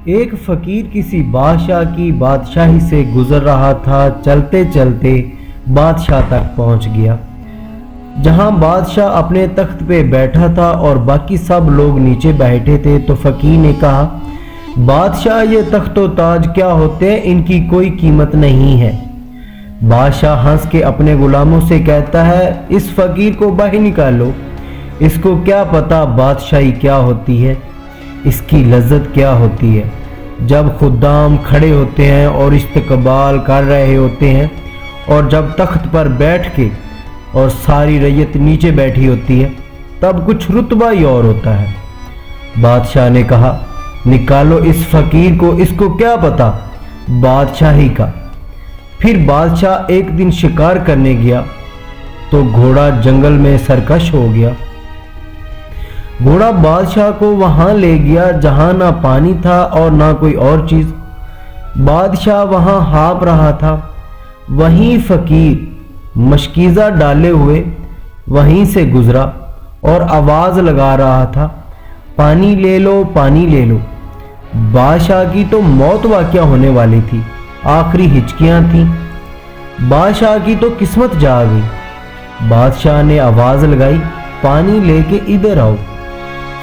ایک فقیر کسی بادشاہ کی بادشاہی سے گزر رہا تھا۔ چلتے چلتے بادشاہ تک پہنچ گیا، جہاں بادشاہ اپنے تخت پہ بیٹھا تھا اور باقی سب لوگ نیچے بیٹھے تھے۔ تو فقیر نے کہا، بادشاہ یہ تخت و تاج کیا ہوتے ہیں؟ ان کی کوئی قیمت نہیں ہے۔ بادشاہ ہنس کے اپنے غلاموں سے کہتا ہے، اس فقیر کو باہر نکالو، اس کو کیا پتا بادشاہی کیا ہوتی ہے، اس کی لذت کیا ہوتی ہے۔ جب خدام کھڑے ہوتے ہیں اور استقبال کر رہے ہوتے ہیں، اور جب تخت پر بیٹھ کے اور ساری رعیت نیچے بیٹھی ہوتی ہے، تب کچھ رتبہ ہی اور ہوتا ہے۔ بادشاہ نے کہا، نکالو اس فقیر کو، اس کو کیا پتا بادشاہی کا۔ پھر بادشاہ ایک دن شکار کرنے گیا تو گھوڑا جنگل میں سرکش ہو گیا۔ گھوڑا بادشاہ کو وہاں لے گیا جہاں نہ پانی تھا اور نہ کوئی اور چیز۔ بادشاہ وہاں ہانپ رہا تھا، وہیں فقیر مشکیزہ ڈالے ہوئے وہیں سے گزرا اور آواز لگا رہا تھا، پانی لے لو، پانی لے لو۔ بادشاہ کی تو موت واقع ہونے والی تھی، آخری ہچکیاں تھیں۔ بادشاہ کی تو قسمت جا گئی۔ بادشاہ نے آواز لگائی، پانی لے کے ادھر آؤ۔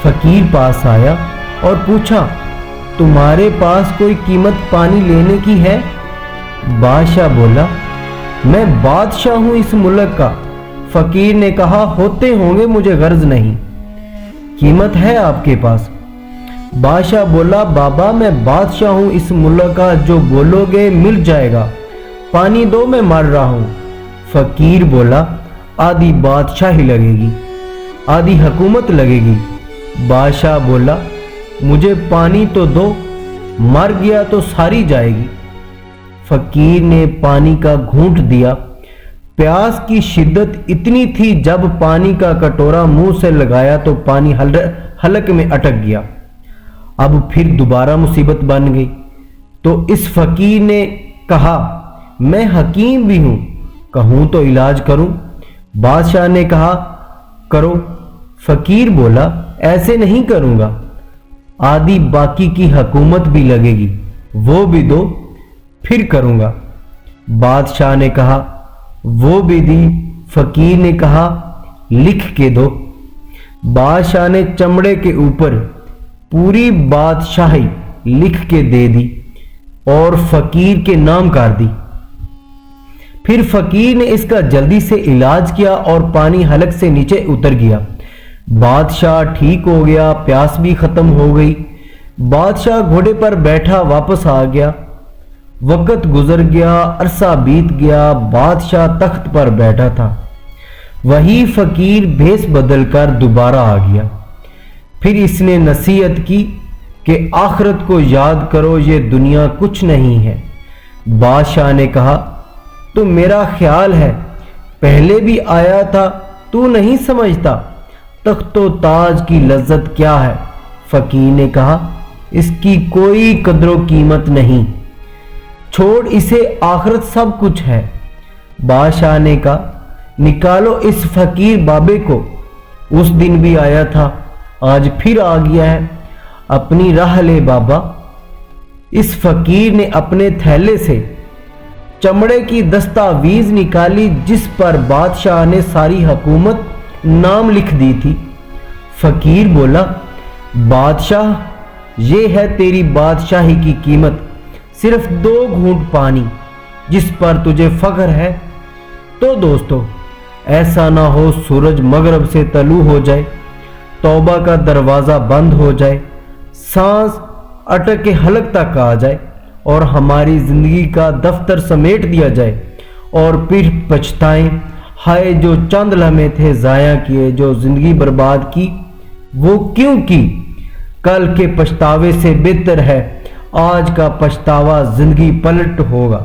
فقیر پاس آیا اور پوچھا، تمہارے پاس کوئی قیمت پانی لینے کی ہے؟ بادشاہ بولا، میں بادشاہ ہوں اس ملک کا۔ فقیر نے کہا، ہوتے ہوں گے، مجھے غرض نہیں۔ قیمت ہے آپ کے پاس؟ بادشاہ بولا، بابا میں بادشاہ ہوں اس ملک کا، جو بولو گے مل جائے گا، پانی دو، میں مر رہا ہوں۔ فقیر بولا، آدھی بادشاہی لگے گی، آدھی حکومت لگے گی۔ بادشاہ بولا، مجھے پانی تو دو، مر گیا تو ساری جائے گی۔ فقیر نے پانی کا گھونٹ دیا۔ پیاس کی شدت اتنی تھی، جب پانی کا کٹورا منہ سے لگایا تو پانی حلق میں اٹک گیا۔ اب پھر دوبارہ مصیبت بن گئی۔ تو اس فقیر نے کہا، میں حکیم بھی ہوں، کہوں تو علاج کروں۔ بادشاہ نے کہا، کرو۔ فقیر بولا، ایسے نہیں کروں گا، آدھی باقی کی حکومت بھی لگے گی، وہ بھی دو، پھر کروں گا۔ بادشاہ نے کہا، وہ بھی دی۔ فقیر نے کہا، لکھ کے دو۔ بادشاہ نے چمڑے کے اوپر پوری بادشاہی لکھ کے دے دی اور فقیر کے نام کر دی۔ پھر فقیر نے اس کا جلدی سے علاج کیا اور پانی حلق سے نیچے اتر گیا۔ بادشاہ ٹھیک ہو گیا، پیاس بھی ختم ہو گئی۔ بادشاہ گھوڑے پر بیٹھا واپس آ گیا۔ وقت گزر گیا، عرصہ بیت گیا، بادشاہ تخت پر بیٹھا تھا۔ وہی فقیر بھیس بدل کر دوبارہ آ گیا۔ پھر اس نے نصیحت کی کہ آخرت کو یاد کرو، یہ دنیا کچھ نہیں ہے۔ بادشاہ نے کہا، تو میرا خیال ہے پہلے بھی آیا تھا، تو نہیں سمجھتا تخت و تاج کی لذت کیا ہے؟ فقیر نے کہا، اس کی کوئی قدر و قیمت نہیں، چھوڑ اسے، آخرت سب کچھ ہے۔ بادشاہ نے کہا، نکالو اس فقیر بابے کو، اس دن بھی آیا تھا، آج پھر آ گیا ہے، اپنی راہ لے بابا۔ اس فقیر نے اپنے تھیلے سے چمڑے کی دستاویز نکالی جس پر بادشاہ نے ساری حکومت نام لکھ دی تھی۔ فقیر بولا، بادشاہ، یہ ہے تیری بادشاہی کی قیمت، صرف 2 گھونٹ پانی، جس پر تجھے فخر ہے۔ تو دوستو، ایسا نہ ہو سورج مغرب سے طلوع ہو جائے، توبہ کا دروازہ بند ہو جائے، سانس اٹک کے حلق تک آ جائے اور ہماری زندگی کا دفتر سمیٹ دیا جائے اور پھر پچھتائیں، ہائے جو چند لمحے تھے ضائع کیے، جو زندگی برباد کی، وہ کیوں کی؟ کل کے پچھتاوے سے بہتر ہے آج کا پچھتاوا زندگی پلٹ ہوگا۔